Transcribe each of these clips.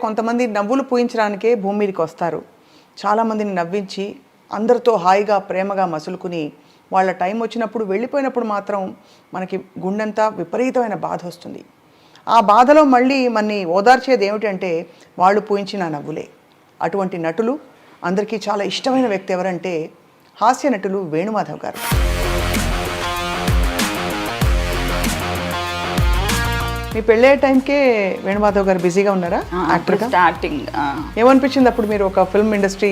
కొంతమంది నవ్వులు పూయించడానికే భూమి మీదకి వస్తారు. చాలామందిని నవ్వించి అందరితో హాయిగా ప్రేమగా మసులుకుని వాళ్ళ టైం వచ్చినప్పుడు వెళ్ళిపోయినప్పుడు మాత్రం మనకి గుండెంతా విపరీతమైన బాధ వస్తుంది. ఆ బాధలో మళ్ళీ మనని ఓదార్చేది ఏమిటంటే వాళ్ళు పూయించిన నవ్వులే. అటువంటి నటులు అందరికీ చాలా ఇష్టమైన వ్యక్తి ఎవరంటే హాస్య నటులు వేణుమాధవ్ గారు. మీ పెళ్ళే టైంకే వేణుమాధవ్ గారు బిజీగా ఉన్నారా యాక్టర్గా? స్టార్టింగ్ ఏమనిపించింది అప్పుడు మీరు ఒక ఫిల్మ్ ఇండస్ట్రీ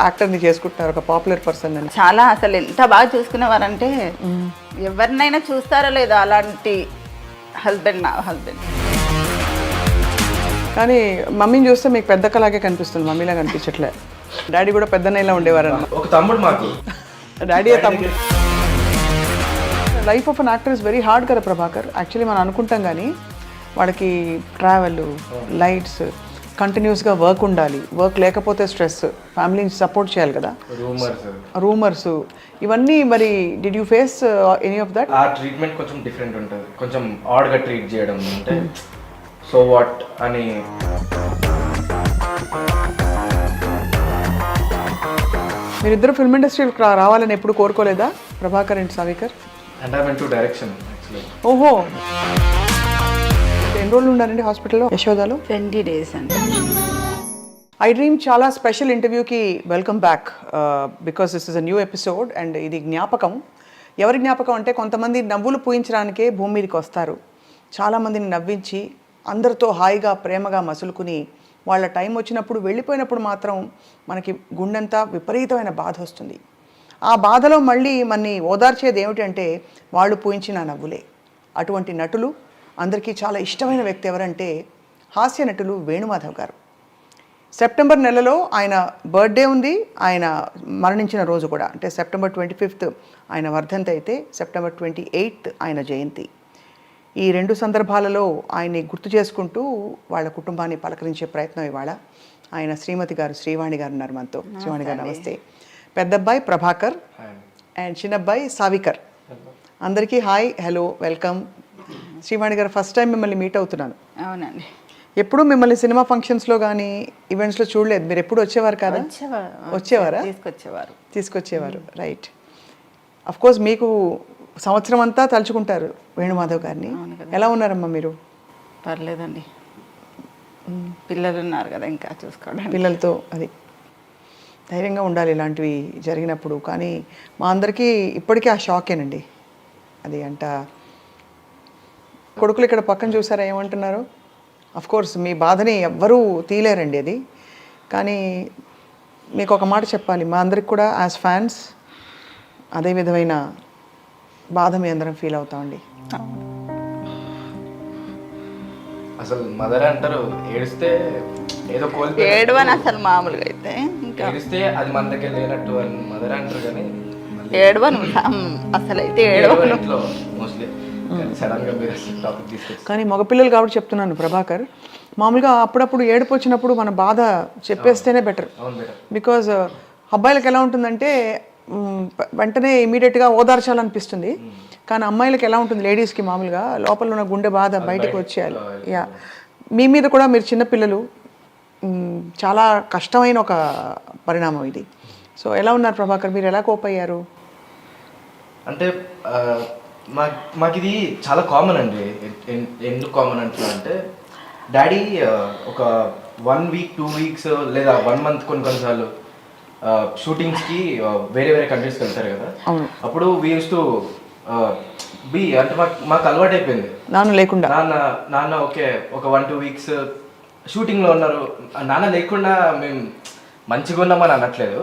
యాక్టర్ని చేసుకుంటున్నారు, ఒక పాపులర్ పర్సన్ అని? చాలా అసలు ఎంత బాగా చూసుకునేవారంటే ఎవరినైనా చూస్తారో లేదో అలాంటి హస్బెండ్ నా హస్బెండ్. కానీ మమ్మీని చూస్తే మీకు పెద్ద కలాగే కనిపిస్తుంది, మమ్మీలా కనిపించట్లే. డాడీ కూడా పెద్దనైలా ఉండేవారు. ఒక తమ్ముడు మాకు. డాడీ తమ్ముడు. Life of an actor is very hard కదా ప్రభాకర్. యాక్చువల్లీ మనం అనుకుంటాం కానీ వాడికి ట్రావెల్, లైట్స్, కంటిన్యూస్గా వర్క్ ఉండాలి. వర్క్ లేకపోతే స్ట్రెస్, ఫ్యామిలీని సపోర్ట్ చేయాలి కదా, రూమర్స్ ఇవన్నీ. మరి did you face any of that? ఆ ట్రీట్మెంట్ కొంచెం డిఫరెంట్ ఉంటుంది, కొంచెం ఆడ్గా ట్రీట్ చేయడం అంటే సో వాట్ అని. మీరిద్దరు ఫిల్మ్ ఇండస్ట్రీకి రావాలని ఎప్పుడు కోరుకోలేదా Prabhakar and Savikar? And I went to direction actually. ఓహో, ఎన్ని రోజులు ఉన్నారండి హాస్పిటల్లో యశోదాలో? 20 days అండి. ఐ డ్రీమ్ చాలా స్పెషల్ ఇంటర్వ్యూకి welcome back because this is a new episode. And ఇది జ్ఞాపకం. ఎవరి జ్ఞాపకం అంటే కొంతమంది నవ్వులు పూయించడానికే భూమి మీదకి వస్తారు. చాలామందిని నవ్వించి అందరితో హాయిగా ప్రేమగా మసులుకుని వాళ్ళ టైం వచ్చినప్పుడు వెళ్ళిపోయినప్పుడు మాత్రం మనకి గుండెంతా విపరీతమైన బాధ వస్తుంది. ఆ బాధలో మళ్ళీ మనని ఓదార్చేది ఏమిటంటే వాళ్ళు పూయించిన నవ్వులే. అటువంటి నటులు అందరికీ చాలా ఇష్టమైన వ్యక్తి ఎవరంటే హాస్య నటులు వేణుమాధవ్ గారు. సెప్టెంబర్ నెలలో ఆయన బర్త్డే ఉంది, ఆయన మరణించిన రోజు కూడా. అంటే సెప్టెంబర్ 25th ఆయన వర్ధంతి అయితే సెప్టెంబర్ 28th ఆయన జయంతి. ఈ రెండు సందర్భాలలో ఆయన్ని గుర్తు చేసుకుంటూ వాళ్ళ కుటుంబాన్ని పలకరించే ప్రయత్నం ఇవాళ. ఆయన శ్రీమతి గారు శ్రీవాణి గారు ఉన్నారు మనతో. శ్రీవాణి గారు నమస్తే. పెద్దబ్బాయి ప్రభాకర్ అండ్ చిన్నబ్బాయి సావికర్. అందరికీ హాయ్, హలో, వెల్కమ్. శ్రీవాణి గారు ఫస్ట్ టైం మిమ్మల్ని మీట్ అవుతున్నాను. అవునండి. ఎప్పుడు మిమ్మల్ని సినిమా ఫంక్షన్స్లో కానీ ఈవెంట్స్లో చూడలేదు. మీరు ఎప్పుడు వచ్చేవారు కదా? వచ్చేవారా? తీసుకొచ్చేవారు. రైట్. అఫ్కోర్స్ మీకు సంవత్సరం అంతా తలుచుకుంటారు వేణుమాధవ్ గారిని. ఎలా ఉన్నారమ్మా మీరు? పర్లేదండి, పిల్లలు ఉన్నారు కదా ఇంకా చూసుకోవడానికి. పిల్లలతో అది ధైర్యంగా ఉండాలి ఇలాంటివి జరిగినప్పుడు. కానీ మా అందరికీ ఇప్పటికీ ఆ షాకేనండి అది. అంట కొడుకులు ఇక్కడ పక్కన చూసారా ఏమంటున్నారు? అఫ్కోర్స్ మీ బాధని ఎవ్వరూ తీయలేరండి అది. కానీ మీకు ఒక మాట చెప్పాలి, మా అందరికి కూడా యాజ్ ఫ్యాన్స్ అదే విధమైన బాధ మీ అందరం ఫీల్ అవుతామండి. అసలు మదర్ అంటారు ఏడిస్తే ఏదో ఏడవని అసలు మామూలుగా అయితే ఇంకా ఏడిస్తే అది మన దగ్గర లేనట్టు అని మదర్ అంటారు. కానీ ఏడవను అసలు అయితే ఏడవను మోస్ట్లీ. సడన్ గా మీరు టాపిక్ తీసుకొచ్చి కానీ మగపిల్లలు కాబట్టి చెప్తున్నాను ప్రభాకర్, మామూలుగా అప్పుడప్పుడు ఏడుపు వచ్చినప్పుడు మన బాధ చెప్పేస్తేనే బెటర్. బికాజ్ అబ్బాయిలకు ఎలా ఉంటుందంటే వెంటనే ఇమీడియట్గా ఓదార్చాలనిపిస్తుంది. కానీ అమ్మాయిలకు ఎలా ఉంటుంది, లేడీస్కి మామూలుగా లోపల ఉన్న గుండె బాధ బయటకు వచ్చేయాలి. యా, మీ మీద కూడా మీరు చిన్నపిల్లలు, చాలా కష్టమైన ఒక పరిణామం ఇది. సో ఎలా ఉన్నారు ప్రభాకర్, మీరు ఎలా కోప్ అయ్యారు? అంటే మాకు ఇది చాలా కామన్ అండి. ఎందుకు కామన్ అంటే డాడీ ఒక 1 week 2 weeks లేదా 1 month కొన్నిసార్లు షూటింగ్స్కి వేరే వేరే కంట్రీస్కి వెళ్తారు కదా. అప్పుడు వీ యూస్ టు బి అంటే మాకు అలవాటు అయిపోయింది. నాన్న లేకుండా నాన్న ఓకే ఒక 1-2 weeks షూటింగ్లో ఉన్నారు. నాన్న లేకుండా మేము మంచిగా ఉన్నామని అనట్లేదు,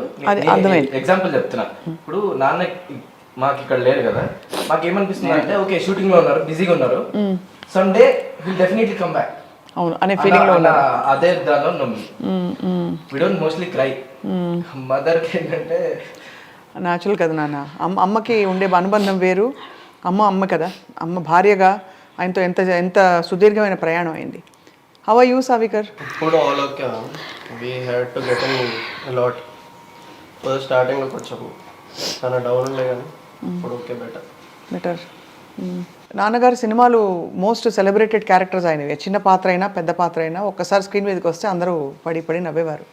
ఎగ్జాంపుల్ చెప్తున్నా. ఇప్పుడు నాన్న మాకు ఇక్కడ లేరు కదా, మాకు ఏమనిపిస్తుంది అంటే ఓకే షూటింగ్లో ఉన్నారు, బిజీగా ఉన్నారు, Sunday will definitely come back అనే ఫీలింగ్లో ఉన్నారు. అదే దానిలో ఉన్నాం. We don't mostly cry. మదర్కి ఏంటంటే న్యాచురల్ కదా నాన్న. అమ్మకి ఉండే అనుబంధం వేరు. అమ్మ కదా, అమ్మ భార్యగా ఆయనతో ఎంత సుదీర్ఘమైన ప్రయాణం అయింది. How are you సావికర్? ఇప్పుడు all okay. We had to get in a lot. First స్టార్టింగ్లో కొంచెం చాలా డౌన్ ఉండే కానీ ఇప్పుడు ఓకే, బెటర్. నాన్నగారు సినిమాలు మోస్ట్ సెలబ్రేటెడ్ క్యారెక్టర్స్ అయినవి, చిన్న పాత్ర అయినా పెద్ద పాత్ర అయినా ఒక్కసారి స్క్రీన్ మీదకి వస్తే అందరూ పడి పడి నవ్వేవారు.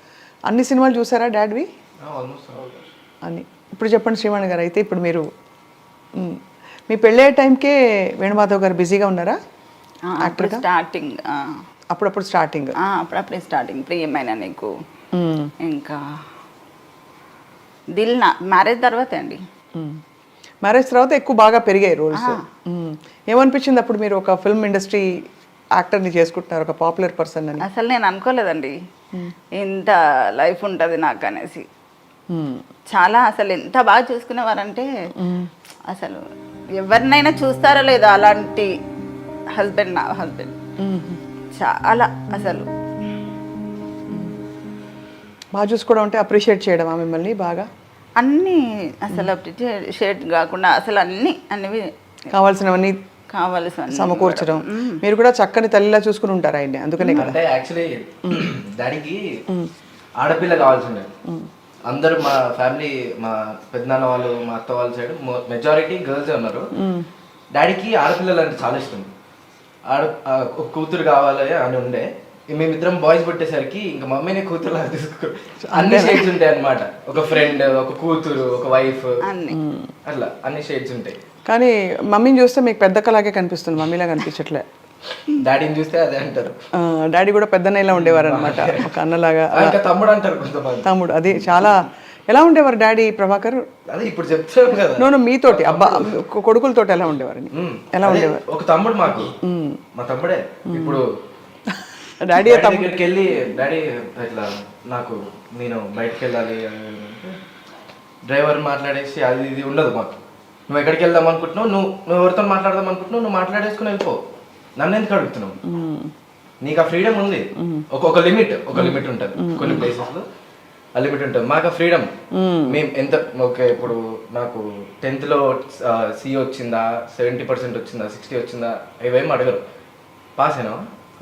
అన్ని సినిమాలు చూసారా డాడ్వి? ఆల్మోస్ట్ అని. ఇప్పుడు చెప్పండి శ్రీవాణి గారు, అయితే ఇప్పుడు మీరు మీ పెళ్ళే టైంకే వేణుమాధవ్ గారు బిజీగా ఉన్నారా యాక్టర్గా? స్టార్టింగ్ అప్పుడప్పుడు స్టార్టింగ్, అప్పుడప్పుడే స్టార్టింగ్ ప్రియమైన నీకు, ఇంకా దిల్ నా మ్యారేజ్ తర్వాత అండి. మ్యారేజ్ తర్వాత ఎక్కువ బాగా పెరిగాయి రోల్స్. ఏమనిపించింది అప్పుడు మీరు ఒక ఫిల్మ్ ఇండస్ట్రీ యాక్టర్ని చేసుకుంటున్నారు, ఒక పాపులర్ పర్సన్ అని? అసలు నేను అనుకోలేదండి ఇంత లైఫ్ ఉంటుంది నాకు అనేసి. చాలా అసలు ఎంత బాగా చూసుకునేవారంటే అసలు ఎవరినైనా చూస్తారో లేదో అలాంటి హస్బెండ్, నా హస్బెండ్ చాలా అసలు బాగా చూసుకోవడం అంటే అప్రిషియేట్ చేయడం మిమ్మల్ని బాగా అన్నీ అసలు అప్రిషియేట్ కాకుండా అసలు అన్నీ కావాల్సినవన్నీ కావాల్సిన సమకూర్చడం. మీరు కూడా చక్కని తల్లిలా చూసుకుని ఉంటారు ఆయన్ని, అందుకనే కదా. అంటే యాక్చువల్లీ డాడీకి ఆడపిల్ల కావాల్సిండే. అందరూ మా ఫ్యామిలీ, మా పెద్దనాన్న వాళ్ళు, మా అత్త వాళ్ళ సైడ్ మెజారిటీ గర్ల్స్ ఉన్నారు. డాడీకి ఆడపిల్లలు అంటే చాలా ఇష్టం. ఒక కూతురు కావాలి అని ఉండే. మేమిద్దరం బాయ్స్ పుట్టేసరికి ఇంకా మమ్మీనే కూతురు తీసుకో, అన్ని షేడ్స్ ఉంటాయి అన్నమాట. ఒక ఫ్రెండ్, ఒక కూతురు, ఒక వైఫ్, అట్లా అన్ని షేడ్స్ ఉంటాయి. కానీ మమ్మీని చూస్తే మీకు పెద్ద కలాగే కనిపిస్తుంది, మమ్మీలా కనిపించట్లే. డాడీని చూస్తే అదే అంటారు. డాడీ కూడా పెద్దన్నయ్యలా ఉండేవారు అనమాట, ఒక అన్నలాగా. ఇంకా తమ్ముడు అంటారు కొంతమంది. తమ్ముడు, అది చాలా. ఎలా ఉండేవారు డాడీ ప్రభాకర్? అదే ఇప్పుడు చెప్తాం కదా. నోను మీతోటి అబ్బా కొడుకులతోటి ఎలా ఉండేవారు? ఎలా ఉండేవారు? ఒక తమ్ముడు మాకు, మా తమ్ముడే. ఇప్పుడు డాడీ దగ్గరికి వెళ్ళి డాడీ ఇట్లా నాకు నేను బయటకు వెళ్ళాలి డ్రైవర్ మాట్లాడేసి అది ఇది ఉండదు మాకు. నువ్వు ఎక్కడికి వెళ్దాం అనుకుంటున్నావు, నువ్వు ఎవరితో మాట్లాడదాం అనుకుంటున్నావు, నువ్వు మాట్లాడేసుకుని వెళ్ళిపో, నన్ను ఎందుకు అడుగుతున్నావు? నీకు ఆ ఫ్రీడమ్ ఉంది. ఒక లిమిట్ ఉంటుంది కొన్ని ప్లేసెస్లో, ఆ లిమిట్ ఉంటుంది. మాకు ఆ ఫ్రీడమ్. మేము ఎంత ఓకే, ఇప్పుడు నాకు 10th లో C వచ్చిందా, 70% వచ్చిందా, 60 వచ్చిందా, ఇవేం అడగరు. పాస్ అయినా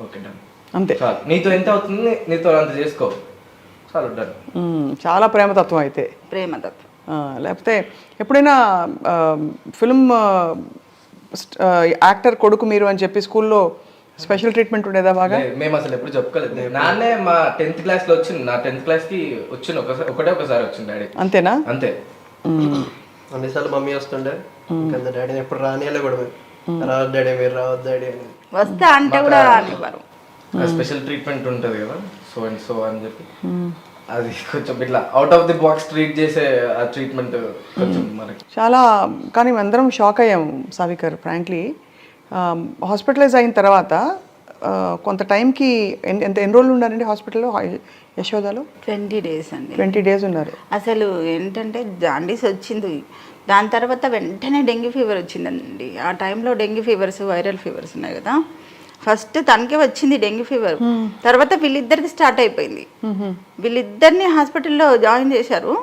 ఓకే డన్, అంతే. చాలు. నీతో ఎంత అవుతుంది, నీతో అంత చేసుకో, చాలు డన్. చాలా ప్రేమతత్వం అయితే. ప్రేమతత్వం. లేకపోతే ఎప్పుడైనా ఫిల్మ్ యాక్టర్ కొడుకు మీరు అని చెప్పి స్కూల్లో స్పెషల్ ట్రీట్మెంట్ ఉండేదా బాగా? మేము అసలు ఎప్పుడు చెప్పుకోలేదు. నాన్నే మా 10th క్లాస్ లో వచ్చింది, నా 10th క్లాస్ కి వచ్చింది ఒకసారి వచ్చింది డాడీ. అంతేనా? అంతే. అన్నిసార్లు మమ్మీ వస్తుండే, ఇంకా డాడీని ఎప్పుడు రానియాలి కూడా, రావద్దు డాడీ మీరు రావద్దు డాడీ అని. వస్తా అంటే కూడా రానివ్వరు. స్పెషల్ ట్రీట్మెంట్ ఉంటుంది కదా, సో అండ్ సో అని చెప్పి అది కొంచెం ఇట్లా out of the box treat చేసే ఆ ట్రీట్మెంట్ కొంచెం మనకి చాలా. కానీ అందరం షాక్ అయ్యాం సావికర్, ఫ్రాంక్లీ. హాస్పిటలైజ్ అయిన తర్వాత కొంత టైంకి ఎన్ని రోజులు ఉన్నారండి హాస్పిటల్లో యశోదాలో? 20 days అండి. 20 days ఉన్నారు. అసలు ఏంటంటే జాండీస్ వచ్చింది, దాని తర్వాత వెంటనే డెంగ్యూ ఫీవర్ వచ్చిందండి. ఆ టైంలో డెంగ్యూ ఫీవర్స్, వైరల్ ఫీవర్స్ ఉన్నాయి కదా. ఫస్ట్ తనకే వచ్చింది డెంగ్యూ ఫీవర్, తర్వాత వీళ్ళిద్దరికి స్టార్ట్ అయిపోయింది. వీళ్ళిద్దరిని హాస్పిటల్లో జాయిన్ చేశారు.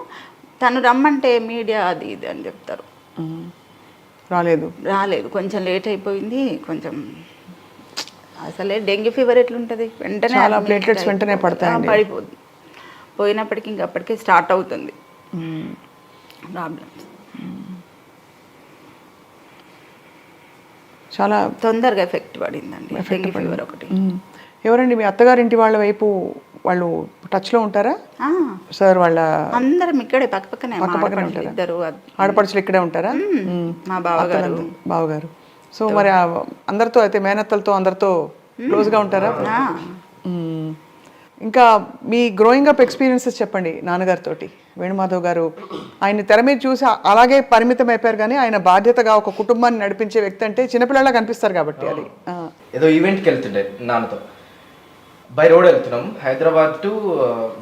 తను రమ్మంటే మీడియా అది ఇది అని చెప్తారు. రాలేదు, కొంచెం లేట్ అయిపోయింది. కొంచెం అసలే డెంగ్యూ ఫీవర్ ఎట్లుంటుంది, వెంటనే ప్లేట్లెట్స్ వెంటనే పడతాయి, పడిపోతుంది. పోయినప్పటికీ ఇంకప్పటికే స్టార్ట్ అవుతుంది ప్రాబ్లమ్స్. చాలా తొందరగా ఎఫెక్ట్ పడిందండి డెంగ్యూ ఫీవర్ ఒకటి. ఎవరండి మీ అత్తగారింటి వాళ్ళ వైపు వాళ్ళు టచ్లో ఉంటారా సార్? వాళ్ళ అందరం ఇక్కడే పక్కపక్కనే ఉంటారా? ఇద్దరు ఆడపడుచులు ఇక్కడే ఉంటారా? మా బావగారు. సో మరి అందరితో అయితే మేనత్తలతో అందరితో క్లోజ్గా ఉంటారా? ఇంకా మీ గ్రోయింగ్ అప్ ఎక్స్పీరియన్సెస్ చెప్పండి నాన్నగారితో. వేణుమాధవ్ గారు ఆయన తెర మీద చూసి అలాగే పరిమితం అయిపోయారు, కానీ ఆయన బాధ్యతగా ఒక కుటుంబాన్ని నడిపించే వ్యక్తి అంటే చిన్నపిల్లలా కనిపిస్తారు కాబట్టి. అది ఏదో ఈవెంట్కి వెళ్తుండే నాన్నతో, బై రోడ్ వెళ్తున్నాం, హైదరాబాద్ టు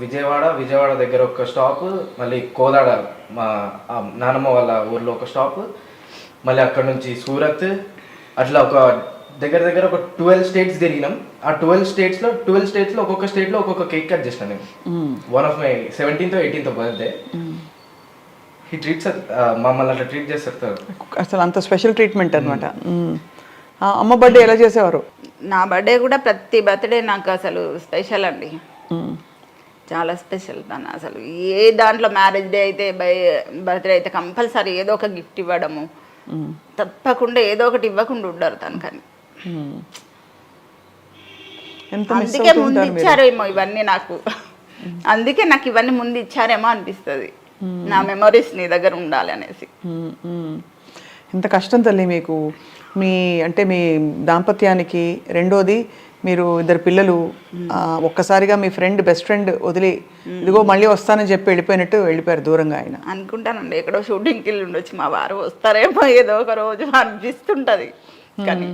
విజయవాడ దగ్గర ఒక స్టాప్, మళ్ళీ కోదాడ మా నానమ్మ వాళ్ళ ఊర్లో ఒక స్టాప్, మళ్ళీ అక్కడ నుంచి సూరత్, అట్లా ఒక దగ్గర ఒక 12 states తిరిగినాం. ఆ 12 స్టేట్స్లో ఒక్కొక్క స్టేట్లో ఒక్కొక్క కేక్ కట్ చేసిన నేను. One of my 17th or 18th birthday. He treats మమ్మల్ని అట్లా ట్రీట్ చేస్తారు. అసలు అంత స్పెషల్ ట్రీట్మెంట్ అనమాట. అమ్మ బర్త్డే ఎలా చేసేవారు? నా బర్త్డే కూడా ప్రతి బర్త్డే నాకు అసలు స్పెషల్ అండి, చాలా స్పెషల్. తను అసలు ఏ దాంట్లో మ్యారేజ్ డే అయితే బర్త్డే అయితే కంపల్సరీ ఏదో ఒక గిఫ్ట్ ఇవ్వడము, తప్పకుండా ఏదో ఒకటి ఇవ్వకుండా ఉండరు తనకని. ఎంత మిస్ అందుకే ముందు ఇచ్చారేమో ఇవన్నీ నాకు, అందుకే నాకు ఇవన్నీ ముందు ఇచ్చారేమో అనిపిస్తుంది, నా మెమరీస్ నీ దగ్గర ఉండాలి అనేసి. ఎంత కష్టం తల్లి మీకు, మీ అంటే మీ దాంపత్యానికి. రెండోది మీరు ఇద్దరు పిల్లలు, ఒక్కసారిగా మీ ఫ్రెండ్ బెస్ట్ ఫ్రెండ్ వదిలి ఇదిగో మళ్ళీ వస్తానని చెప్పి వెళ్ళిపోయారు దూరంగా. ఆయన అనుకుంటానండి ఎక్కడో షూటింగ్కి వెళ్ళి ఉండొచ్చు, మా వారు వస్తారేమో ఏదో ఒక రోజు అనిపిస్తుంటది. కానీ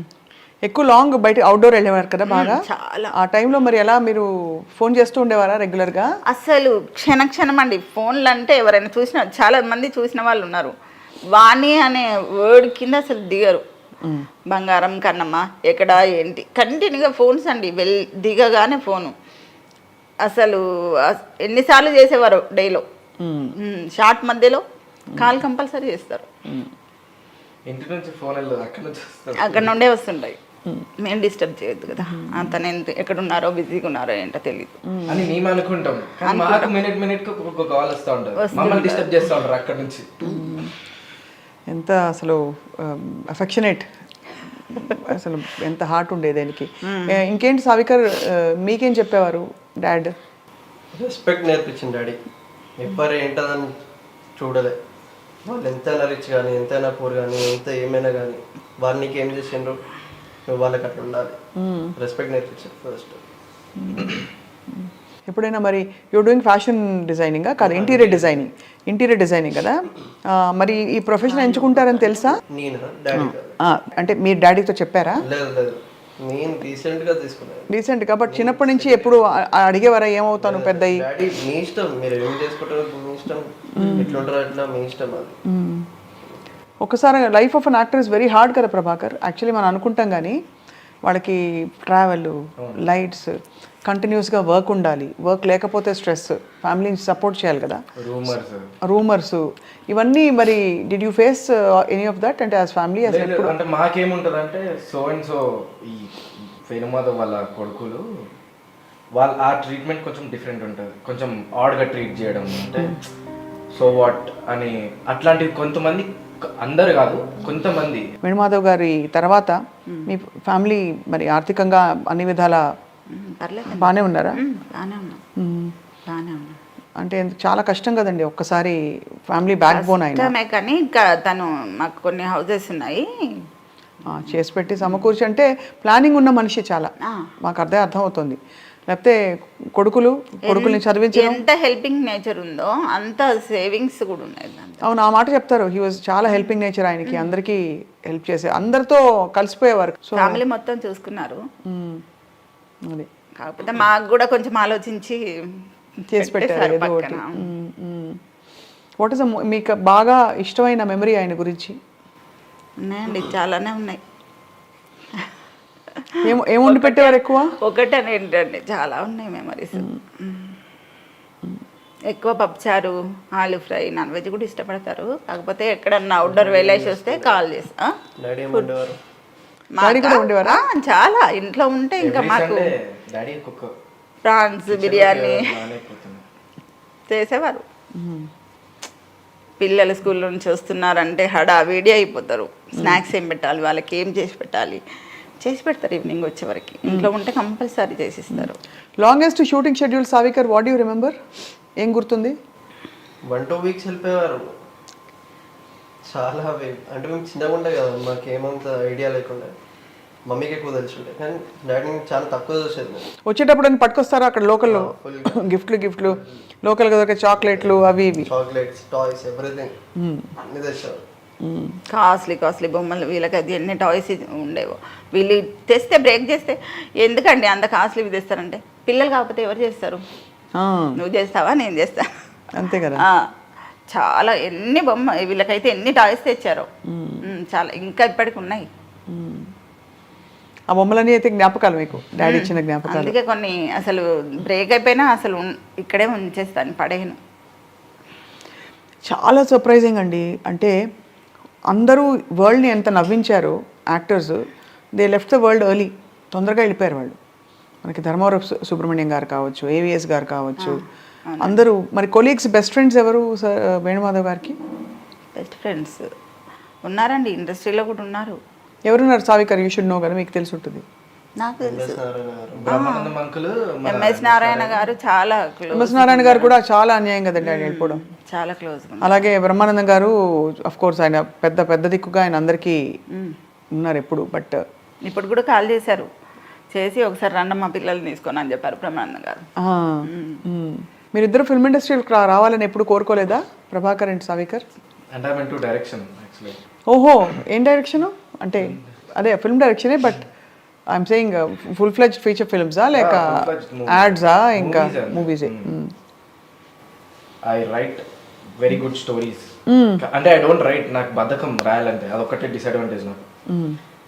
ఎక్కువ లాంగ్ బయట అవుట్డోర్ వెళ్ళేవారు కదా బాగా. చాలా. ఆ టైంలో మరి ఎలా మీరు ఫోన్ చేస్తూ ఉండేవారా రెగ్యులర్గా? అసలు క్షణం అండి. ఫోన్లు అంటే ఎవరైనా చాలా మంది చూసిన వాళ్ళు ఉన్నారు, వాణి అనే వర్డ్ కింద అసలు దిగరు. బంగారం కన్నమ్మ ఎక్కడ ఏంటి కంటిన్యూగా ఫోన్స్ అండి, దిగగానే ఫోను. అసలు ఎన్నిసార్లు చేసేవారు డేలో, షార్ట్ మధ్యలో కాల్ కంపల్సరీ చేస్తారు. ఇంటి నుంచి ఫోన్ అక్కడ నుండే వస్తుంటాయి, మేము డిస్టర్బ్ చేయొద్దు కదా, అతను ఎక్కడున్నారో బిజీగా ఉన్నారో ఏంటో తెలియదు అని మేము అనుకుంటాం. మాకు మినిట్ ఒక కాల్ వస్తూ ఉంటుంది, మమ్మల్ని డిస్టర్బ్ చేస్తూ ఉంటారు అక్కడ నుంచి. ఎంత అసలు అఫెక్షనేట్, అసలు ఎంత హార్ట్ ఉండేది దానికి. ఇంకేంటి సావికర్, మీకేం చెప్పేవారు డాడ్? రెస్పెక్ట్ నేర్పించింది డాడీ. ఎవ్వరు ఏంటదని చూడలే, వాళ్ళు ఎంతైనా రిచ్ కానీ ఎంతైనా పూర్ కానీ ఎంత ఏమైనా కానీ వాళ్ళు నీకు ఏం చేసిండ్రు నువ్వు వాళ్ళకి అట్లా ఉండాలి. రెస్పెక్ట్ నేర్పించారు ఫస్ట్. ఎప్పుడైనా మరి యూర్ డూయింగ్ ఫ్యాషన్ డిజైనింగ్ కాదు, ఇంటీరియర్ డిజైనింగ్ కదా, మరి ఈ ప్రొఫెషన్ ఎంచుకుంటారని తెలుసా? నేను డాడీ అంటే మీరు డాడీతో చెప్పారా? లేదు, నేను రీసెంట్గా తీసుకున్నాను. రీసెంట్గా, బట్ చిన్నప్పటి నుంచి ఎప్పుడు అడిగేవారా ఏమవుతాను పెద్ద? డాడీ మీ ఇష్టం, మీరు ఏం చేసుకుంటారో మీ ఇష్టం, ఎట్లుంటారో అట్లా మీ ఇష్టం అది. ఒకసారి life of an actor is very hard కదా ప్రభాకర్. యాక్చువల్లీ మనం అనుకుంటాం కానీ వాళ్ళకి ట్రావెల్, లైట్స్, కంటిన్యూస్గా వర్క్ ఉండాలి, వర్క్ లేకపోతే స్ట్రెస్, ఫ్యామిలీని సపోర్ట్ చేయాలి కదా, రూమర్స్ ఇవన్నీ. మరి did you face any of that అంటే యాజ్ ఫ్యామిలీ? అంటే మాకేముంటుంది అంటే సో అండ్ సో ఈ వేణుమాధవ్ వాళ్ళ కొడుకులు ఆ ట్రీట్మెంట్ కొంచెం డిఫరెంట్ ఉంటుంది, కొంచెం ఆడ్గా ట్రీట్ చేయడం, అంటే సో వాట్ అని అట్లాంటివి కొంతమంది, అందరు కాదు కొంతమంది. వేణుమాధవ్ గారి తర్వాత మీ ఫ్యామిలీ మరి ఆర్థికంగా అన్ని విధాల బాగానే ఉన్నారా? అంటే చాలా కష్టం కదండి, ఒక్కసారి ఫ్యామిలీ బ్యాక్ బోన్ అయినా. కానీ ఇంకా తను మాకు కొన్ని హౌసెస్ ఉన్నాయి చేసి పెట్టి సమకూర్చి, అంటే ప్లానింగ్ ఉన్న మనిషి చాలా, మాకు అర్థం అవుతుంది. లేకపోతే కొడుకుల్ని చదివించడం, ఎంత హెల్పింగ్ నేచర్ ఉందో అంత సేవింగ్స్ కూడా ఉన్నాయి. అవును, ఆ మాట చెప్తారు. హీ వాజ్ చాలా హెల్పింగ్ నేచర్ ఆయనకి, అందరికీ హెల్ప్ చేసే, అందరితో కలిసిపోయేవారు. ఫ్యామిలీ మొత్తం చూసుకున్నారు. అది కాకపోతే మాకు కూడా కొంచెం ఆలోచించి చేసి పెట్టారు ఏదో ఒకటి. వాట్ ఇస్ మీకు బాగా ఇష్టమైన మెమరీ ఆయన గురించి? ఉన్నాయండి, చాలానే ఉన్నాయి. ఏం వండి పెట్టేవారు ఎక్కువ? ఒకటని ఏంటండి, చాలా ఉన్నాయి మెమరీస్. ఎక్కువ పప్పుచారు, ఆలు ఫ్రై, నాన్ వెజ్ కూడా ఇష్టపడతారు. కాకపోతే ఎక్కడన్నా అవుట్డోర్ వెళ్ళేసి వస్తే కాల్ చేస్తా. చాలా ఇంట్లో ఉంటే ఇంకా మాకు ప్రాన్స్ బిర్యానీ చేసేవారు. పిల్లలు స్కూల్ నుంచి వస్తున్నారంటే హడావిడి అయిపోతారు. స్నాక్స్ ఏం పెట్టాలి, వాళ్ళకి ఏం చేసి పెడతారు. ఈవినింగ్ వచ్చే వరకు ఇంట్లో ఉంటే కంపల్సరీ చేసిస్తారు. Longest shooting schedule సావికర్, what you remember? ఏం గుర్తుంది? 1-2 వీక్స్ వెళ్ళిపోయేవారు. చాలా అంటే మేము చిన్నగా ఉండే కదా, మాకు ఏమంత ఐడియా లేకుండా, మమ్మీకి ఎక్కువ తెలుసుండే, కానీ డాడీని చాలా తక్కువ చూసేది. వచ్చేటప్పుడు అని పట్టుకొస్తారా అక్కడ లోకల్లో? గిఫ్ట్లు లోకల్గా దొరికే చాక్లెట్లు అవి ఇవి, చాక్లెట్స్, టాయ్స్, ఎవ్రీథింగ్ అన్ని తెచ్చారు. కాస్ట్లీ బొమ్మలు, వీళ్ళకి అది ఎన్ని టాయ్స్ ఉండేవో. వీళ్ళు తెస్తే బ్రేక్ చేస్తే ఎందుకండి అంత కాస్ట్లీ తెస్తారంటే, పిల్లలు కాకపోతే ఎవరు చేస్తారు? నువ్వు చేస్తావా, నేను చేస్తా, అంతే కదా. చాలా ఎన్ని వీళ్ళకైతే ఎన్ని టాయ్స్ తెచ్చారో, చాలా ఇంకా ఇప్పటికి ఉన్నాయి. ఆ బొమ్మలన్నీ అయితే జ్ఞాపకాలు మీకు, డాడీ ఇచ్చిన జ్ఞాపకాలు. అందుకే కొన్ని అసలు బ్రేక్ అయిపోయినా అసలు ఇక్కడే ఉంచేస్తాను, పడేయను. చాలా సర్ప్రైజింగ్ అండి. అంటే అందరూ వరల్డ్ని ఎంత నవ్వించారు actors, they left the world early, తొందరగా వెళ్ళిపోయారు వాళ్ళు. మనకి ధర్మవరం సుబ్రహ్మణ్యం గారు కావచ్చు, ఏవిఎస్ గారు కావచ్చు, అందరూ. మరి కొలీగ్స్, బెస్ట్ ఫ్రెండ్స్ ఎవరు వేణుమాధవ్ గారికి? బెస్ట్ ఫ్రెండ్స్ ఉన్నారండి, ఇండస్ట్రీలో కూడా ఉన్నారు. ఎవరున్నారు సావికర్? యూ షుడ్ నో కదా, మీకు తెలిసి ఉంటుంది. నాకు తెలుసు నారాయణ గారు. బ్రహ్మానందం అంకుల్ ఎంఎస్ నారాయణ గారు చాలా క్లోజ్, ఎంఎస్ నారాయణ గారు కూడా చాలా అన్యాయం కదండి ఆయన వెళ్ళిపోవడం. చాలా క్లోజ్. అలాగే బ్రహ్మానందం గారు అఫ్ కోర్స్ ఆయన పెద్ద దిక్కుగా ఆయన అందరికీ ఉన్నారు ఎప్పుడు. బట్ ఇప్పుడు కూడా కాల్ చేశారు, చేసి ఒకసారి రండి మా పిల్లల్ని తీసుకొని అని చెప్పారు బ్రహ్మానందం గారు. మీరిద్దరు ఫిల్మ్ ఇండస్ట్రీకి రావాలని ఎప్పుడు కోరుకోలేదా ప్రభాకర్ అండ్ సావికర్? అంటే I mean to direction actually. ఓహో, ఏం డైరెక్షన్ అంటే? అదే ఫిల్మ్ డైరెక్షనే, but I'm saying full fledged feature ఫిల్మ్సా లేక full-fledged movies. యాడ్సా ఇంకా Movies and- మూవీసే? I write very good stories. అంటే ఐ డోంట్ రైట్, నాకు బద్ధకం రాయాలంటే, అదొక్కటే డిసడ్వాంటేజ్ నాకు.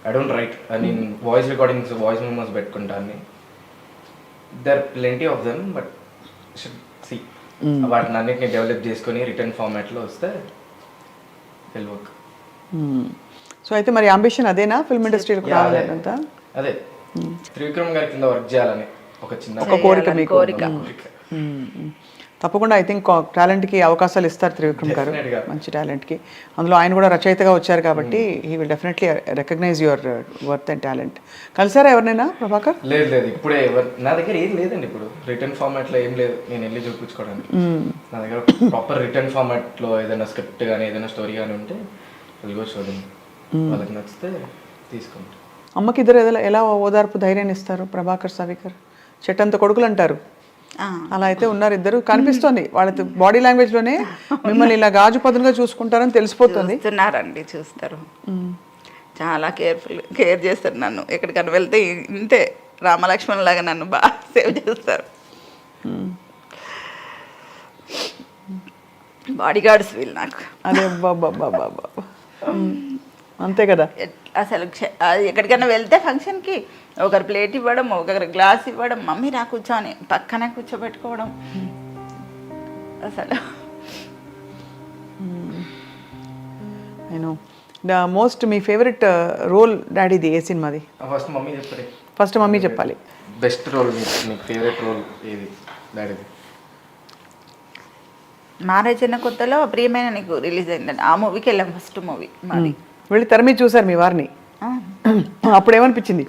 I don't write. నేను వాయిస్ రికార్డింగ్స్, వాయిస్ మెమోస్ పెట్టుకుంటాను. There plenty of them, but should see వాటిని అన్నిటిని డెవలప్ చేసుకొని రిటర్న్ ఫార్మాట్లో వస్తే విల్ వర్క్. సో అయితే మరి అంబిషన్ అదేనా, ఫిల్మ్ ఇండస్ట్రీకి రావాలని అంతా? అదే త్రివిక్రమ్ గారి కింద వర్క్ చేయాలని ఒక చిన్న ఒక కోరిక మీకు? కోరిక. తప్పకుండా ఐ థింక్ టాలెంట్కి అవకాశాలు ఇస్తారు త్రివిక్రమ్ గారు, Definitely గా. మంచి టాలెంట్కి. అందులో ఆయన కూడా రచయితగా వచ్చారు కాబట్టి he will definitely recognize your worth and talent. కలిసారా ఎవరినైనా ప్రభాకర్? లేదు ఇప్పుడే నా దగ్గర ఏం లేదండి. ఇప్పుడు రిటర్న్ ఫార్మాట్లో ఏం లేదు నేను వెళ్ళి చూపించుకోవడానికి. నా దగ్గర ప్రాపర్ రిటర్న్ ఫార్మాట్లో ఏదైనా స్క్రిప్ట్ కానీ ఏదైనా స్టోరీ కానీ ఉంటే వెళ్ళి చూడండి, వాళ్ళకి నచ్చితే తీసుకుంటాం. అమ్మకి ఇద్దరు ఎలా ఓదార్పు ధైర్యాన్ని ఇస్తారు ప్రభాకర్ సావికర్? చెట్టంత కొడుకులు అంటారు, అలా అయితే ఉన్నారు ఇద్దరు. కనిపిస్తోంది వాళ్ళ బాడీ లాంగ్వేజ్ లోనే మిమ్మల్ని ఇలా గాజు పదునుగా చూసుకుంటారని తెలిసిపోతుంది. చూస్తున్నారండి, చూస్తారు. చాలా కేర్ చేస్తారు నన్ను. ఎక్కడికైనా వెళ్తే ఇంతే రామలక్ష్మణ్ లాగా నన్ను బాగా సేవ్ చేస్తారు. బాడీ గార్డ్స్ వీళ్ళు నాకు. అదే బాబా అంతే కదా. అసలు ఎక్కడికైనా వెళ్తే ఫంక్షన్కి ఒకరు ప్లేట్ ఇవ్వడం, ఒకరు గ్లాస్ ఇవ్వడం, మమ్మీ రా కూర్చొని పక్కనే కూర్చోబెట్టుకోవడం. అసలు నేను మోస్ట్ మీ ఫేవరెట్ రోల్ డాడీది ఏ సినిమాది? ఫస్ట్ మమ్మీ చెప్పండి. ఫస్ట్ మమ్మీ చెప్పాలి. బెస్ట్ రోల్, మీకు ఫేవరెట్ రోల్ ఏది డాడీది? మ్యారేజ్ అయిన కొత్తలో ప్రియమైన నీకు రిలీజ్ అయిందండి, ఆ మూవీకి వెళ్ళాం. ఫస్ట్ మూవీ మాది. వెళ్ళి తెర మీద చూసారు మీ వారిని, అప్పుడు ఏమనిపించింది?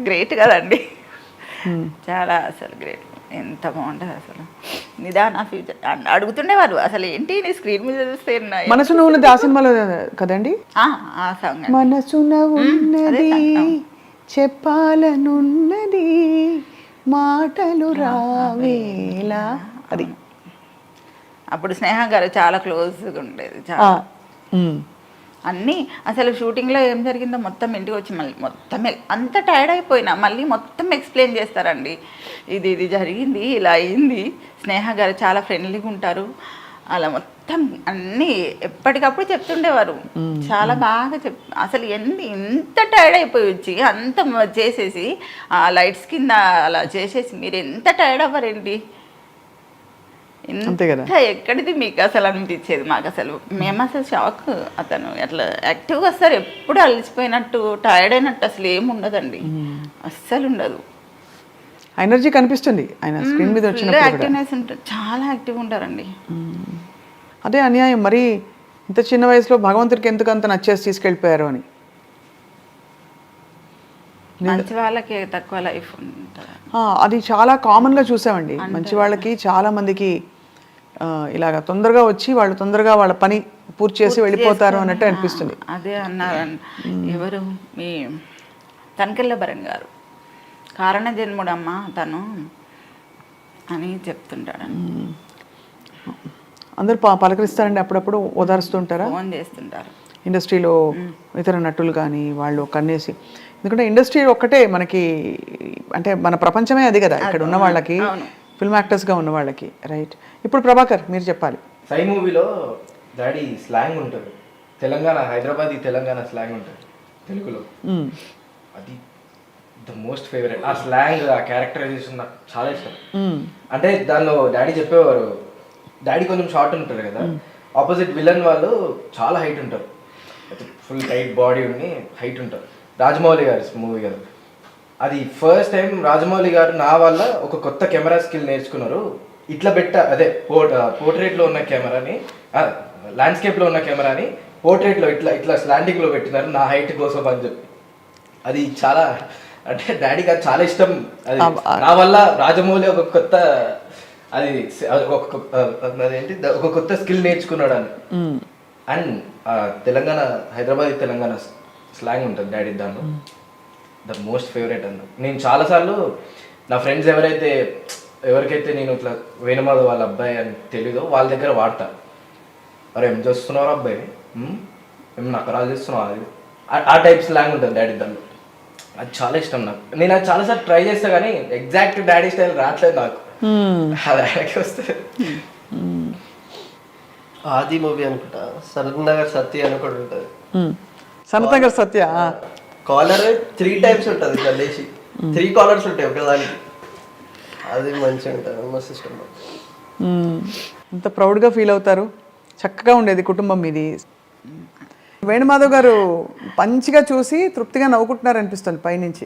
గ్రేట్ కదండి, చాలా అసలు గ్రేట్. ఎంత బాగుంటుంది అసలు. నిదాన ఫ్యూచర్ అడుగుతుండేవారు, అసలు ఏంటి నీ స్క్రీన్ మీద చూస్తే మనసున ఉన్నది ఆ సినిమాలో కదండి? ఆ సాంగ్ మనసున ఉన్నది చెప్పాలనున్నది మాటలు రావేలా, అది. అప్పుడు స్నేహ గారు చాలా క్లోజ్గా ఉండేది. చాలా అన్నీ అసలు షూటింగ్లో ఏం జరిగిందో మొత్తం ఇంటికి వచ్చి మళ్ళీ మొత్తం అంత టైర్డ్ అయిపోయినా మళ్ళీ మొత్తం ఎక్స్ప్లెయిన్ చేస్తారండి. ఇది జరిగింది, ఇలా అయింది. స్నేహ గారు చాలా ఫ్రెండ్లీగా ఉంటారు, అలా మొత్తం అన్నీ ఎప్పటికప్పుడు చెప్తుండేవారు. చాలా బాగా అసలు ఎంత టైర్డ్ అయిపోయి వచ్చి అంత చేసేసి ఆ లైట్స్ కింద అలా చేసేసి మీరు ఎంత టైర్డ్ అవ్వరండి, అంతే కదా. ఎక్కడిది మీకు అసలు అనిపించేది. మాకు అసలు మేము అసలు షాక్. అతను అట్లా యాక్టివ్గా వస్తారు, ఎప్పుడు అలసిపోయినట్టు టైర్డ్ అయినట్టు అసలు ఏమి ఉండదండి, అస్సలు ఉండదు. ఎనర్జీ కనిపిస్తుంది ఆయన స్క్రీన్ మీద వచ్చినప్పుడు. యాక్టివ్నెస్ ఉంటుంది, చాలా యాక్టివ్గా ఉంటారండి. అదే అన్యాయం మరి, ఇంత చిన్న వయసులో భగవంతుడికి ఎందుకు అంత నచ్చేసి తీసుకెళ్ళిపోయారు అని. మంచి వాళ్ళకి తక్కువ లైఫ్ ఉంటుంది, అది చాలా కామన్గా చూసామండి. మంచి వాళ్ళకి చాలా మందికి ఇలాగ తొందరగా వచ్చి వాళ్ళు తొందరగా వాళ్ళ పని పూర్తి చేసి వెళ్ళిపోతారు అన్నట్టు అనిపిస్తుంది. అదే అన్నారండి ఎవరు, మీ తనకెళ్ళ భరణ్ గారు, కారణ జన్ముడమ్మ తను అని చెప్తుంటాడండి. అందరూ పలకరిస్తారండి, అప్పుడప్పుడు ఓదారుస్తుంటారా? ఫోన్ చేస్తుంటారు. ఇండస్ట్రీలో ఇతర నటులు కానీ వాళ్ళు కన్నేసి, ఎందుకంటే ఇండస్ట్రీ ఒక్కటే మనకి, అంటే మన ప్రపంచమే అది కదా ఇక్కడ ఉన్న వాళ్ళకి, ఫిల్మ్ యాక్టర్స్గా ఉన్న వాళ్ళకి, రైట్? ఇప్పుడు ప్రభాకర్ మీరు చెప్పాలి. సై మూవీలో డాడీ స్లాంగ్ ఉంటుంది, తెలంగాణ హైదరాబాద్ తెలంగాణ స్లాంగ్ ఉంటుంది తెలుగులో. అది ద మోస్ట్ ఫేవరెట్. ఆ స్లాంగ్, ఆ క్యారెక్టరైజేషన్ నాకు చాలా ఇష్టం. అంటే దానిలో డాడీ చెప్పేవారు, డాడీ కొంచెం షార్ట్ ఉంటారు కదా, ఆపోజిట్ విలన్ వాళ్ళు చాలా హైట్ ఉంటారు, ఫుల్ టైట్ బాడీ ఉండి హైట్ ఉంటారు. రాజమౌళి గారి మూవీ కదా అది. ఫస్ట్ టైం రాజమౌళి గారు నా వల్ల ఒక కొత్త కెమెరా స్కిల్ నేర్చుకున్నారు. ఇట్లా అదే పోర్ట్రేట్లో ఉన్న కెమెరాని, ల్యాండ్స్కేప్లో ఉన్న కెమెరాని పోర్ట్రేట్లో ఇట్లా ఇట్లా స్లాంటింగ్లో పెట్టినారు నా హైట్ కోసం అని చెప్పి. అది చాలా అంటే డాడీకి అది చాలా ఇష్టం. అది నా వల్ల రాజమౌళి ఒక కొత్త అది అదేంటి ఒక కొత్త స్కిల్ నేర్చుకున్నాడు అని. అండ్ తెలంగాణ హైదరాబాద్ తెలంగాణ స్లాంగ్ ఉంటుంది డాడీ దాంట్లో. ద మోస్ట్ ఫేవరెట్ అన్న. నేను చాలాసార్లు నా ఫ్రెండ్స్ ఎవరికైతే నేను ఇట్లా వేణుమాధవ్ వాళ్ళ అబ్బాయి అని తెలీదో వాళ్ళ దగ్గర వాడతా. అరే ఏం చేస్తున్నావు అబ్బాయి, ఏం నకరాలు చేస్తున్నావు, అది ఆ టైప్ స్లాంగ్ ఉంటుంది డాడీ దాంట్లో. అది చాలా ఇష్టం నాకు. నేను అది చాలాసార్లు ట్రై చేస్తా కానీ ఎగ్జాక్ట్ డాడీ స్టైల్ రావట్లేదు నాకు. అది ఆయనకి వస్తుంది. ఆది మూవీ అనుకుంటా, సనత్ నగర్ సత్య అని కూడా ఉంటుంది. సనత్ నగర్ సత్య కాలర్ 3 times ఉంటుంది ఇట్లా లేచి 3 కాలర్స్ ఉంటాయి ఒకదానికి. అది మంచిగా ఉంటుంది, మస్తు ఇష్టం. ఎంత ప్రౌడ్గా ఫీల్ అవుతారు. చక్కగా ఉండేది కుటుంబం మీది. వేణుమాధవ్ గారు మంచిగా చూసి తృప్తిగా నవ్వుకుంటున్నారు అనిపిస్తుంది పైనుంచి.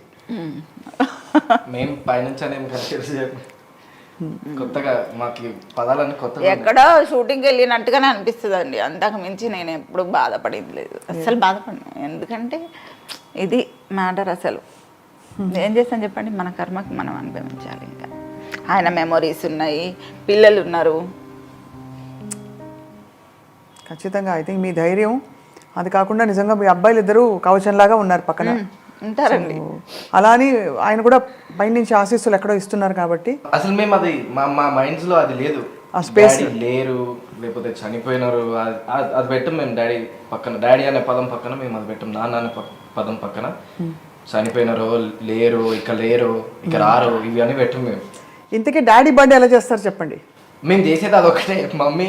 మేము పైనుంచి అనేది కనిపిస్తుంది కొత్తగా మాకు పదాలన్నీ కొత్త. ఎక్కడో షూటింగ్కి వెళ్ళినట్టుగానే అనిపిస్తుంది అండి. అంతకు మించి నేను ఎప్పుడు బాధపడింది లేదు, అస్సలు బాధపడను. ఎందుకంటే ఇది మ్యాటర్. అసలు ఏం చేస్తాను చెప్పండి, మన కర్మకి మనం అనుభవించాలి. ఇంకా ఆయన మెమొరీస్ ఉన్నాయి, పిల్లలు ఉన్నారు. ఖచ్చితంగా ఐ థింక్ మీ ధైర్యం అది కాకుండా నిజంగా మీ అబ్బాయిలు ఇద్దరు కవచంలాగా ఉన్నారు పక్కన ఉంటారండి. అలా అని ఆయన కూడా పైనుంచి ఆశీస్సులు ఎక్కడో ఇస్తున్నారు కాబట్టి అసలు మేము అది మా మైండ్స్ లో అది లేదు. ఆ స్పేస్ లేరు లేకపోతే చనిపోయినారు అది పెట్టం మేము. డాడీ పక్కన, డాడీ అనే పదం పక్కన మేము అది పెట్టం. నాన్న అనే పదం పక్కన చనిపోయినారు, లేరు, ఇక లేరు, ఇక రారు, ఇవి అని పెట్టం మేము. ఇంతకీ డాడీ బర్త్డే ఎలా చేస్తారు చెప్పండి. మేము చేసేది అదొక్కటే. మమ్మీ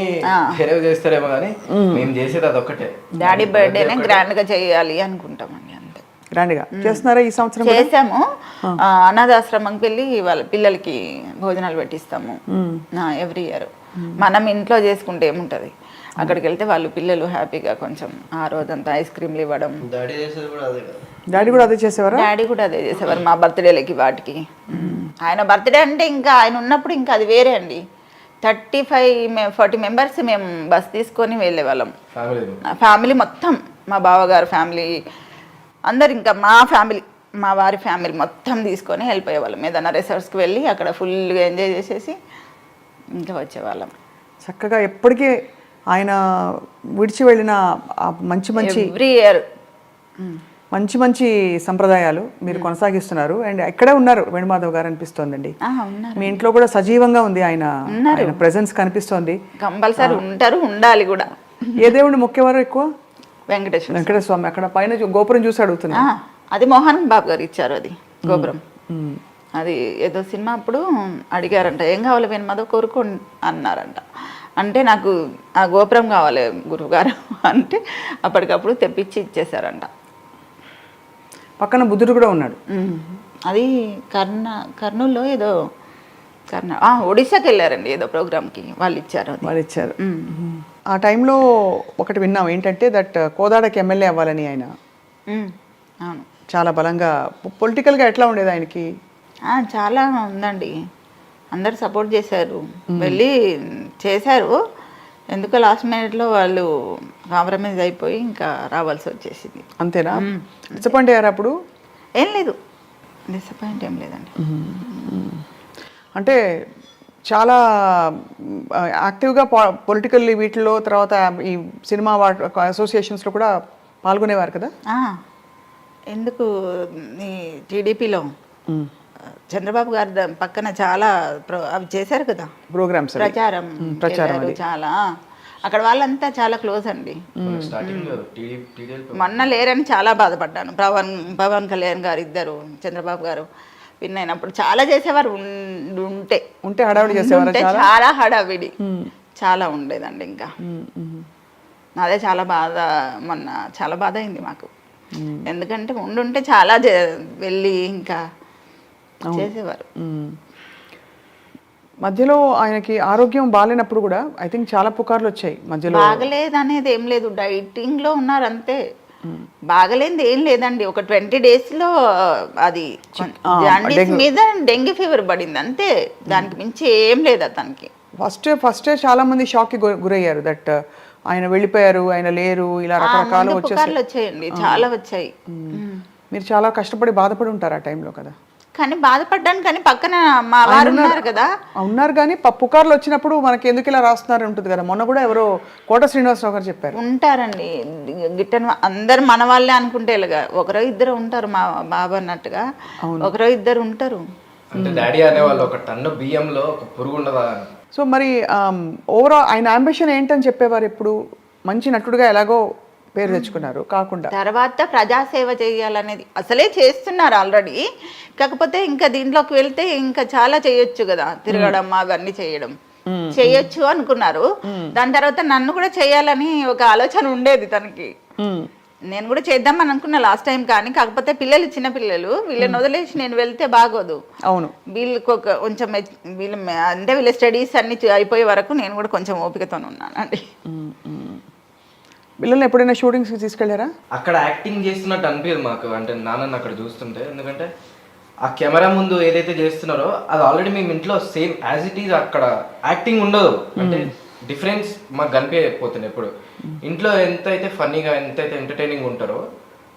వేరే చేస్తారేమో కానీ మేము చేసేది అదొక్కటే. డాడీ బర్త్డేనే గ్రాండ్ గా చేయాలి అనుకుంటామండి, అంతే. గ్రాండ్గా చేస్తున్నారా ఈ సంవత్సరం? చేసాము. అనాథాశ్రమంకి వెళ్ళి వాళ్ళ పిల్లలకి భోజనాలు పెట్టిస్తాము ఎవ్రీ ఇయర్. మనం ఇంట్లో చేసుకుంటే ఏముంటది, అక్కడికి వెళ్తే వాళ్ళు పిల్లలు హ్యాపీగా కొంచెం ఆ రోజంతా ఐస్ క్రీమ్లు ఇవ్వడం. డాడీ చేసేది కూడా అదే కదా. డాడీ కూడా అదే చేసేవారా? డాడీ కూడా అదే చేసేవారు మా బర్త్డేలకి వాటికి. ఆయన బర్త్డే అంటే ఇంకా ఆయన ఉన్నప్పుడు ఇంకా అది వేరే అండి. 35-40 మెంబర్స్ మేము బస్ తీసుకొని వెళ్ళేవాళ్ళం. ఫ్యామిలీ మొత్తం, మా బావగారు ఫ్యామిలీ అందరు, ఇంకా మా ఫ్యామిలీ, మా వారి ఫ్యామిలీ మొత్తం తీసుకొని వెళ్ళిపోయేవాళ్ళం. ఏదైనా రిసార్ట్స్కి వెళ్ళి అక్కడ ఫుల్గా ఎంజాయ్ చేసేసి ఇంకా వచ్చేవాళ్ళం. చక్కగా ఎప్పటికీ ఆయన విడిచి వెళ్ళిన మంచి మంచి ఎవ్రీ ఇయర్ మంచి మంచి సంప్రదాయాలు మీరు కొనసాగిస్తున్నారు. అండ్ ఎక్కడే ఉన్నారు వేణుమాధవ్ గారు అనిపిస్తోందండి. ఉన్నారు, మీ ఇంట్లో కూడా సజీవంగా ఉంది ఆయన ప్రెజెన్స్ కనిపిస్తోంది. కంపల్సరీ ఉంటారు, ఉండాలి కూడా. ఏ దేవుడిని మొక్కేవారు ఎక్కువ? వెంకటేశ్వర స్వామి. అక్కడ పైన గోపురం చూసి అడుగుతున్నా. అది మోహన్ బాబు గారు ఇచ్చారు అది గోపురం. అది ఏదో సినిమా అప్పుడు అడిగారంట, ఏం కావాలి వేణుమాధవ్ కోరుకో అన్నారంట. అంటే నాకు ఆ గోపురం కావాలి గురువుగారు అంటే అప్పటికప్పుడు తెప్పించి ఇచ్చేసారంట. పక్కన బుద్ధుడు కూడా ఉన్నాడు. అది కర్నూలులో ఏదో ఒడిశాకి వెళ్ళారండి ఏదో ప్రోగ్రామ్కి, వాళ్ళు ఇచ్చారు. ఆ టైంలో ఒకటి విన్నాం ఏంటంటే దట్ కోదాడకి ఎమ్మెల్యే అవ్వాలని ఆయన. అవును, చాలా బలంగా పొలిటికల్గా ఎట్లా ఉండేది ఆయనకి? చాలా ఉందండి, అందరు సపోర్ట్ చేశారు, వెళ్ళి చేశారు. ఎందుకో లాస్ట్ మినిట్లో వాళ్ళు కాంప్రమైజ్ అయిపోయి ఇంకా రావాల్సి వచ్చేసింది. అంతేనా? డిసప్పాయింట్ అయ్యారు అప్పుడు? ఏం లేదు, డిసప్పాయింట్ ఏం లేదండి. అంటే చాలా యాక్టివ్గా పొలిటికల్ వీటిలో, తర్వాత ఈ సినిమా అసోసియేషన్స్లో కూడా పాల్గొనేవారు కదా? ఎందుకు ఈ టీడీపీలో చంద్రబాబు గారి పక్కన చాలా అవి చేశారు కదా ప్రోగ్రామ్స్, ప్రచారం చాలా. అక్కడ వాళ్ళంతా చాలా క్లోజ్ అండి. మొన్న లేరని చాలా బాధపడ్డాను. పవన్ కళ్యాణ్ గారు ఇద్దరు, చంద్రబాబు గారు విన్ అయినప్పుడు చాలా చేసేవారు. ఉంటే హడావిడి చేసేవారు, చాలా హడావిడి చాలా ఉండేదండి. ఇంకా అదే చాలా బాధ, మొన్న చాలా బాధ అయింది మాకు. ఎందుకంటే ఉండుంటే చాలా వెళ్ళి ఇంకా చేసేవారు. మధ్యలో ఆయనకి ఆరోగ్యం బాగాలేనప్పుడు కూడా ఐ థింక్ చాలా పుకార్లు వచ్చాయి మధ్యలో. బాగలేదు అనేది ఏం లేదు, డైటింగ్ లో ఉన్నారు అంతే. బాగలేనిది ఏం లేదండి. ఒక 20 days లో అది జాండీస్ మీద డెంగ్యూ ఫీవర్ పడింది అంతే, దానికి మించి ఏం లేదు అతనికి. ఫస్టే చాలా మంది షాక్కి గురయ్యారు దట్ ఆయన వెళ్ళిపోయారు, ఆయన లేరు, ఇలా రకరకాలు ముందు వచ్చేసి పుకార్లు వచ్చాయండి, చాలా వచ్చాయి. మీరు చాలా కష్టపడి బాధపడి ఉంటారు ఆ టైంలో కదా. కానీ బాధపడ్డాను, కానీ పక్కన మా వారు ఉన్నారు కదా. ఉన్నారు కానీ పుకార్లు వచ్చినప్పుడు మనకి ఎందుకు ఇలా రాస్తున్నారు ఉంటుంది కదా. మొన్న కూడా ఎవరో కోట శ్రీనివాసరావు గారు చెప్పారు. ఉంటారండి గిట్టని అందరు మన వాళ్ళే అనుకుంటే ఇలాగా ఒకరో ఇద్దరు ఉంటారు, మా బాబు అన్నట్టుగా ఒకరో ఇద్దరు ఉంటారు. అంటే డాడీ అనేవాళ్ళు ఒక టన్ను బియ్యంలో ఒక పురుగు ఉండదా. సో మరి ఓవరాల్ ఆయన అంబిషన్ ఏంటని చెప్పేవారు ఎప్పుడు? మంచి నటుడుగా ఎలాగో పేరు తెచ్చుకున్నారు కాకుండా తర్వాత ప్రజాసేవ చేయాలనేది అసలే చేస్తున్నారు ఆల్రెడీ. కాకపోతే ఇంకా దీంట్లోకి వెళ్తే ఇంకా చాలా చేయొచ్చు కదా, తిరగడం అవన్నీ చేయొచ్చు అనుకున్నారు. దాని తర్వాత నన్ను కూడా చేయాలని ఒక ఆలోచన ఉండేది తనకి. నేను కూడా చేద్దామని అనుకున్నా లాస్ట్ టైం, కానీ కాకపోతే పిల్లలు చిన్న పిల్లలు, వీళ్ళని వదిలేసి నేను వెళ్తే బాగోదు. అవును, వీళ్ళకి ఒక కొంచెం అంటే వీళ్ళ స్టడీస్ అన్ని అయిపోయే వరకు నేను కూడా కొంచెం ఓపికతో ఉన్నానండి. పిల్లల్ని ఎప్పుడైనా షూటింగ్స్కి తీసుకెళ్ళారా? అక్కడ యాక్టింగ్ చేస్తున్నట్టు అనిపించదు మాకు, అంటే నాన్నని అక్కడ చూస్తుంటే. ఎందుకంటే ఆ కెమెరా ముందు ఏదైతే చేస్తున్నారో అది ఆల్రెడీ మేము ఇంట్లో సేమ్ యాజ్ ఇట్ ఈజ్, అక్కడ యాక్టింగ్ ఉండదు. అంటే డిఫరెన్స్ మాకు కనిపించకపోతుంది ఎప్పుడు. ఇంట్లో ఎంతైతే ఫన్నీగా, ఎంతైతే ఎంటర్టైనింగ్ ఉంటారో,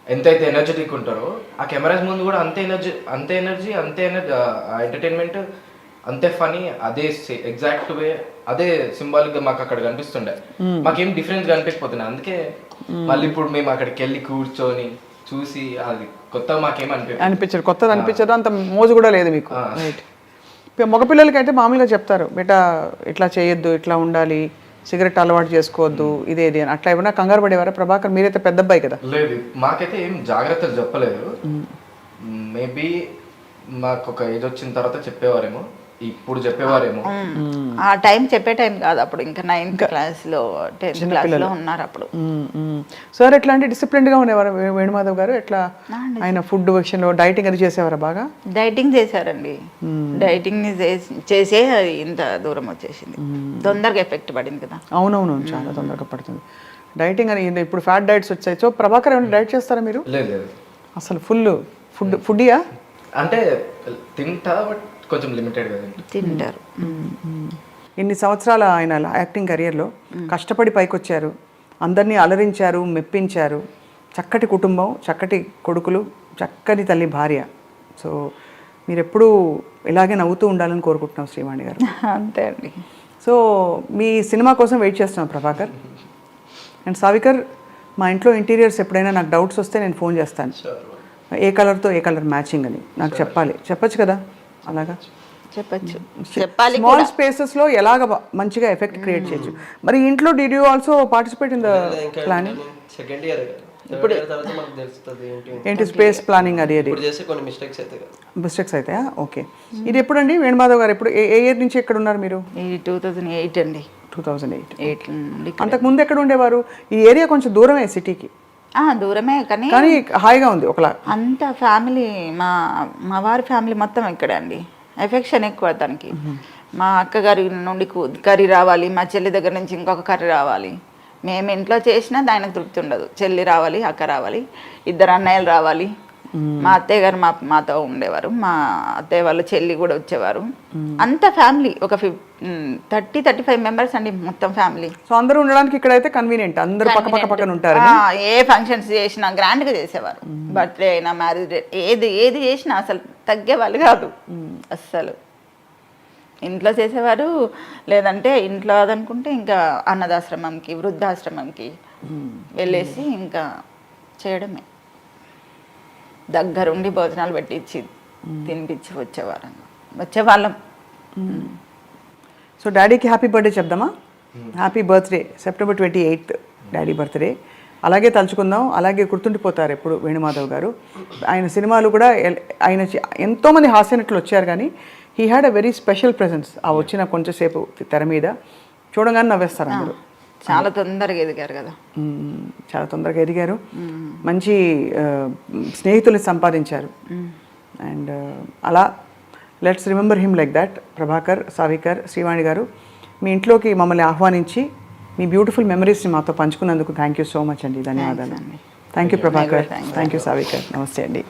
ఎంతైతే ఎనర్జెటిక్ ఉంటారో, ఆ కెమెరాస్ ముందు కూడా అంతే ఎనర్జీ ఎంటర్టైన్మెంట్, అంతే ఫనీ, అదే ఎగ్జాక్ట్ వే, అదే సింబాలిక్ గా మాకు అక్కడ కనిపిస్తుండే. మాకేం డిఫరెన్స్ కనిపించకపోతుంది. అందుకే మళ్ళీ ఇప్పుడు మేము అక్కడికి వెళ్ళి కూర్చొని చూసి అది కొత్తగా మాకేం అనిపించదు, కొత్తది అనిపించదు, అంత మోజు కూడా లేదు మీకు. రైట్. మగపిల్లలకి అయితే మామూలుగా చెప్తారు, బేటా ఇట్లా చేయొద్దు, ఇట్లా ఉండాలి, సిగరెట్ అలవాటు చేసుకోవద్దు, ఇదేది అని. అట్లా ఏమన్నా కంగారు పడేవారా? ప్రభాకర్ మీరైతే పెద్ద అబ్బాయి కదా. లేదు, మాకైతే ఏం జాగ్రత్తలు చెప్పలేదు. మేబీ మాకు ఒక ఏజ్ వచ్చిన తర్వాత చెప్పేవారేమో, ఇప్పుడు చెప్పేవారేమో. ఆ టైం చెప్పే టైం కాదు అప్పుడు, ఇంకా 9th క్లాస్లో 10th క్లాస్లో ఉన్నారు అప్పుడు. సార్ ఎట్లా అంటే డిసిప్లిన్డ్గా ఉండేవారు వేణుమాధవ్ గారు? ఎట్లా ఆయన ఫుడ్ విషయంలో డైటింగ్ అది చేసేవారా? బాగా డైటింగ్ చేశారండి. డైటింగ్ చేసే ఇంత దూరం వచ్చేసింది, తొందరగా ఎఫెక్ట్ పడింది కదా. అవునవును, చాలా తొందరగా పడుతుంది డైటింగ్ అని. ఇప్పుడు ఫ్యాట్ డైట్స్ వచ్చాయి. సో ప్రభాకర్ ఏమైనా డైట్ చేస్తారా మీరు? లేదు, అసలు ఫుడ్డియా? అంటే తింటా, బట్ కొంచెం లిమిటెడ్ కదా తింటారు. ఇన్ని సంవత్సరాల ఆయన యాక్టింగ్ కెరియర్లో కష్టపడి పైకొచ్చారు, అందరినీ అలరించారు, మెప్పించారు. చక్కటి కుటుంబం, చక్కటి కొడుకులు, చక్కని తల్లి భార్య. సో మీరు ఎప్పుడూ ఇలాగే నవ్వుతూ ఉండాలని కోరుకుంటున్నాం శ్రీవాణి గారు. అంతే అండి. సో మీ సినిమా కోసం వెయిట్ చేస్తున్నాం ప్రభాకర్ అండ్ సావికర్. మా ఇంట్లో ఇంటీరియర్స్ ఎప్పుడైనా నాకు డౌట్స్ వస్తే నేను ఫోన్ చేస్తాను, ఏ కలర్తో ఏ కలర్ మ్యాచింగ్ అని నాకు చెప్పచ్చు కదా. అలాగా చెప్పాలి. స్మాల్ స్పేసెస్ లో ఎలాగ మంచిగా ఎఫెక్ట్ క్రియేట్ చేయొచ్చు. మరి ఇంట్లో did you also participate in the planning? Second year ఇప్పుడు తర్వాత మనకు తెలుస్తుంది ఏంటి స్పేస్ ప్లానింగ్. అది ఇప్పుడు చేసే కొన్ని మిస్టేక్స్ అవుతాయా? ఓకే. ఇది ఎప్పుడండి వేణుమాధవ్ గారు? ఎప్పుడు ఏ ఇయర్ నుంచి ఎక్కడ ఉన్నారు మీరు? 2008 అండి. 2008. అంతకుముందు ఎక్కడ ఉండేవారు? ఈ ఏరియా కొంచెం దూరమే సిటీకి. దూరమే, కానీ హాయిగా ఉంది ఒకలా. అంత ఫ్యామిలీ, మా వారి ఫ్యామిలీ మొత్తం ఇక్కడే అండి. ఎఫెక్షన్ ఎక్కువ తనకి. మా అక్కగారి నుండి కర్రీ రావాలి, మా చెల్లి దగ్గర నుంచి ఇంకొక కర్రీ రావాలి. మేము ఇంట్లో చేసినా ఆయనకు తృప్తి ఉండదు. చెల్లి రావాలి, అక్క రావాలి, 2 అన్నయ్యలు రావాలి. మా అత్తయ్య గారు మాతో ఉండేవారు, మా అత్తయ్య వాళ్ళ చెల్లి కూడా వచ్చేవారు. అంత ఫ్యామిలీ ఒక 30-35 మెంబర్స్ అండి మొత్తం ఫ్యామిలీ. సో అందరూ ఉండడానికి ఇక్కడైతే కన్వీనియంట్, అందరూ పక్కన ఉంటారు. ఏ ఫంక్షన్స్ చేసినా గ్రాండ్గా చేసేవారు. బర్త్డే అయినా, మ్యారేజ్ డే, ఏది చేసినా అసలు తగ్గేవాళ్ళు కాదు అస్సలు. ఇంట్లో చేసేవారు, లేదంటే ఇంట్లో అదనుకుంటే ఇంకా అన్నదాశ్రమంకి, వృద్ధాశ్రమంకి వెళ్ళేసి ఇంకా చేయడమే. దగ్గరుండి భోజనాలు పెట్టించి తినిపించి వచ్చేవాళ్ళం. సో డాడీకి హ్యాపీ బర్త్డే చెప్దామా? Happy birthday, September 28th daddy birthday. అలాగే తలుచుకుందాం, అలాగే గుర్తుండిపోతారు ఎప్పుడు వేణుమాధవ్ గారు. ఆయన సినిమాలు కూడా ఆయన ఎంతోమంది హాస్యనటులు వచ్చారు, కానీ he had a very special presence. ఆ వచ్చిన కొంచెంసేపు తెర మీద చూడగానే నవ్వేస్తారు అందరూ. చాలా తొందరగా ఎదిగారు కదా. చాలా తొందరగా ఎదిగారు, మంచి స్నేహితుల్ని సంపాదించారు. అండ్ అలా let's remember him like that. Prabhakar, Savikar, Srivani గారు, మీ ఇంట్లోకి మమ్మల్ని ఆహ్వానించి మీ బ్యూటిఫుల్ మెమరీస్ని మాతో పంచుకున్నందుకు థ్యాంక్ యూ సో మచ్ అండి. ధన్యవాదాలు. Thank you Prabhakar, thank you Savikar. నమస్తే అండి.